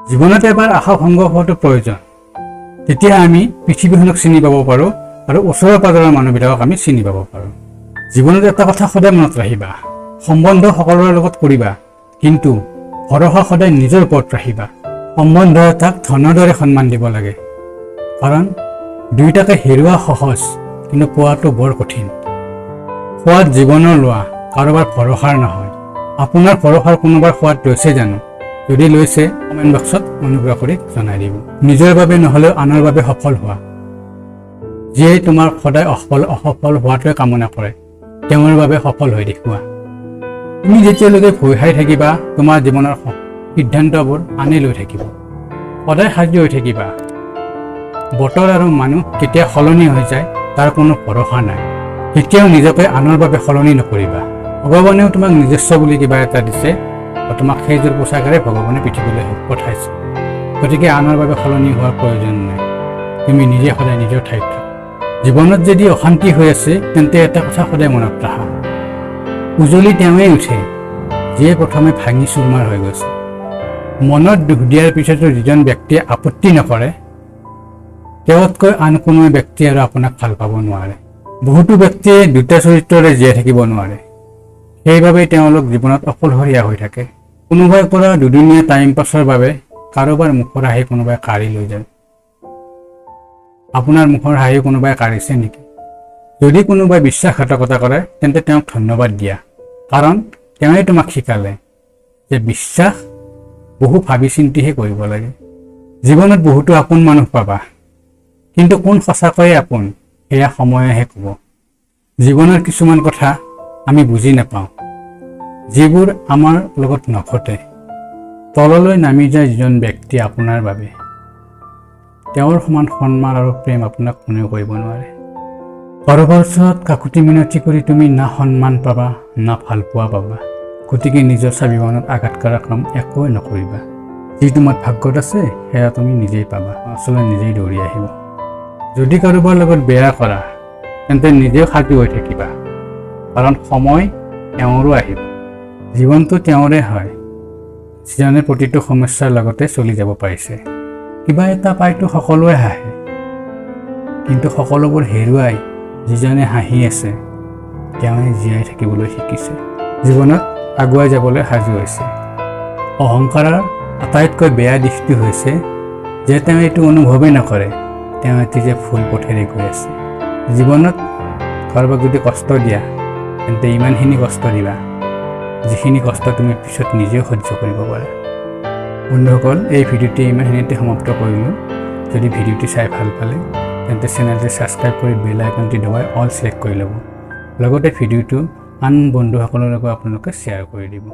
জীৱনত এবাৰ আশা ভংগ হোৱাটো প্ৰয়োজন। তেতিয়া আমি পৃথিৱীখনক চিনি পাব পাৰোঁ আৰু ওচৰৰ পাজৰৰ মানুহবিলাকক আমি চিনি পাব পাৰোঁ। জীৱনত এটা কথা সদায় মনত ৰাখিবা, সম্বন্ধ সকলোৰে লগত কৰিবা, কিন্তু ভৰসা সদায় নিজৰ ওপৰত ৰাখিবা। সম্বন্ধ এটাক ধনৰ দৰে সন্মান দিব লাগে, কাৰণ দুয়োটাকে হেৰুওৱা সহজ, কিন্তু পোৱাটো বৰ কঠিন। সোৱাদ জীৱনৰ লোৱা, কাৰোবাৰ ভৰসাৰ নহয়। আপোনাৰ ভৰসাৰ কোনোবাৰ সোৱাদ লৈছে জানো? যদি লৈছে, কমেণ্ট বক্সত অনুগ্ৰহ কৰি জনাই দিব। নিজৰ বাবে নহ'লেও আনৰ বাবে সফল হোৱা। যিয়ে তোমাৰ সদায় অসফল হোৱাটোৱে কামনা কৰে, তেওঁৰ বাবে সফল হৈ দেখুওৱা। তুমি যেতিয়ালৈকে ভয় খাই থাকিবা, তোমাৰ জীৱনৰ সিদ্ধান্তবোৰ আনে লৈ থাকিব। সদায় সাজু হৈ থাকিবা। বতৰ আৰু মানুহ কেতিয়া সলনি হৈ যায় তাৰ কোনো ভৰসা নাই। কেতিয়াও নিজকে আনৰ বাবে সলনি নকৰিবা। ভগৱানেও তোমাক নিজস্ব বুলি কিবা এটা দিছে, তোমাক সেইযোৰ পোচাকেৰে ভগৱানে পৃথিৱীলৈ পঠাইছে। গতিকে আনৰ বাবে সলনি হোৱাৰ প্ৰয়োজন নাই। তুমি নিজে সদায় নিজৰ ঠাইত থাকা। জীৱনত যদি অশান্তি হৈ আছে, তেন্তে এটা কথা সদায় মনত ৰাখা, উজলি তেওঁৱেই উঠে যিয়ে প্ৰথমে ভাঙি চুৰমাৰ হৈ গৈছে। মনত দুখ দিয়াৰ পিছতো যিজন ব্যক্তিয়ে আপত্তি নকৰে, তেওঁতকৈ আন কোনো ব্যক্তি আৰু আপোনাক ভাল পাব নোৱাৰে। বহুতো ব্যক্তিয়ে দুটা চৰিত্ৰৰে জীয়াই থাকিব নোৱাৰে, সেইবাবেই তেওঁলোক জীৱনত অকলশৰীয়া হৈ থাকে। কোনোবাই কৰা দুদিনীয়া টাইম পাছৰ বাবে কাৰোবাৰ মুখৰ হাঁহি কোনোবাই কাঢ়ি লৈ যায়। আপোনাৰ মুখৰ হাঁহি কোনোবাই কাঢ়িছে নেকি? যদি কোনোবাই বিশ্বাসঘাতকতা কৰে, তেন্তে তেওঁক ধন্যবাদ দিয়া, কাৰণ তেওঁৱে তোমাক শিকালে যে বিশ্বাস বহু ভাবি চিন্তিহে কৰিব লাগে। জীৱনত বহুতো আপোন মানুহ পাবা, কিন্তু কোন সঁচাকৈয়ে আপোন সেয়া সময়েহে ক'ব। জীৱনৰ কিছুমান কথা আমি বুজি নাপাওঁ, যিবোৰ আমাৰ লগত নঘটে। তললৈ নামি যায় যিজন ব্যক্তি আপোনাৰ বাবে, তেওঁৰ সমান সন্মান আৰু প্ৰেম আপোনাক কোনেও কৰিব নোৱাৰে। কাৰোবাৰ ওচৰত কাকুতি মিনতি কৰি তুমি না সন্মান পাবা, না ভাল পোৱা পাবা। গতিকে নিজৰ স্বাভিমানত আঘাত কৰা কাম একোৱে নকৰিবা। যি তোমাৰ ভাগ্যত আছে সেয়া তুমি নিজেই পাবা, আচলতে নিজেই দৌৰি আহিব। যদি কাৰোবাৰ লগত বেয়া কৰা, তেন্তে নিজেও সাজু হৈ থাকিবা, কাৰণ সময় তেওঁৰো আহিব। জীৱনটো তেওঁৰে হয়, যিজনে প্ৰতিটো সমস্যাৰ লগতে চলি যাব পাৰিছে। কিবা এটা পাইতো সকলোৱে হাঁহে, কিন্তু সকলোবোৰ হেৰুৱাই যিজনে হাঁহি আছে, তেওঁৱে জীয়াই থাকিবলৈ শিকিছে, জীৱনত আগুৱাই যাবলৈ সাজু হৈছে। অহংকাৰৰ আটাইতকৈ বেয়া দিশটো হৈছে যে তেওঁ এইটো অনুভৱেই নকৰে তেওঁ এটি যে ভুল পথেৰে গৈ আছে। জীৱনত কাৰোবাক যদি কষ্ট দিয়া, তেন্তে ইমানখিনি কষ্ট দিবা যিখিনি কষ্ট তুমি পিছত নিজেও সহ্য কৰিব পাৰা। বন্ধুসকল, এই ভিডিঅ'টি ইমানখিনিতে সমাপ্ত কৰিলোঁ। যদি ভিডিঅ'টি চাই ভাল পালে, তেন্তে চেনেলটি ছাবস্ক্ৰাইব কৰি বেল আইকনটি দবাই অল ছিলেক্ট কৰি ল'ব। লগতে ভিডিঅ'টো আন বন্ধুসকলৰ লগত আপোনালোকে শ্বেয়াৰ কৰি দিব।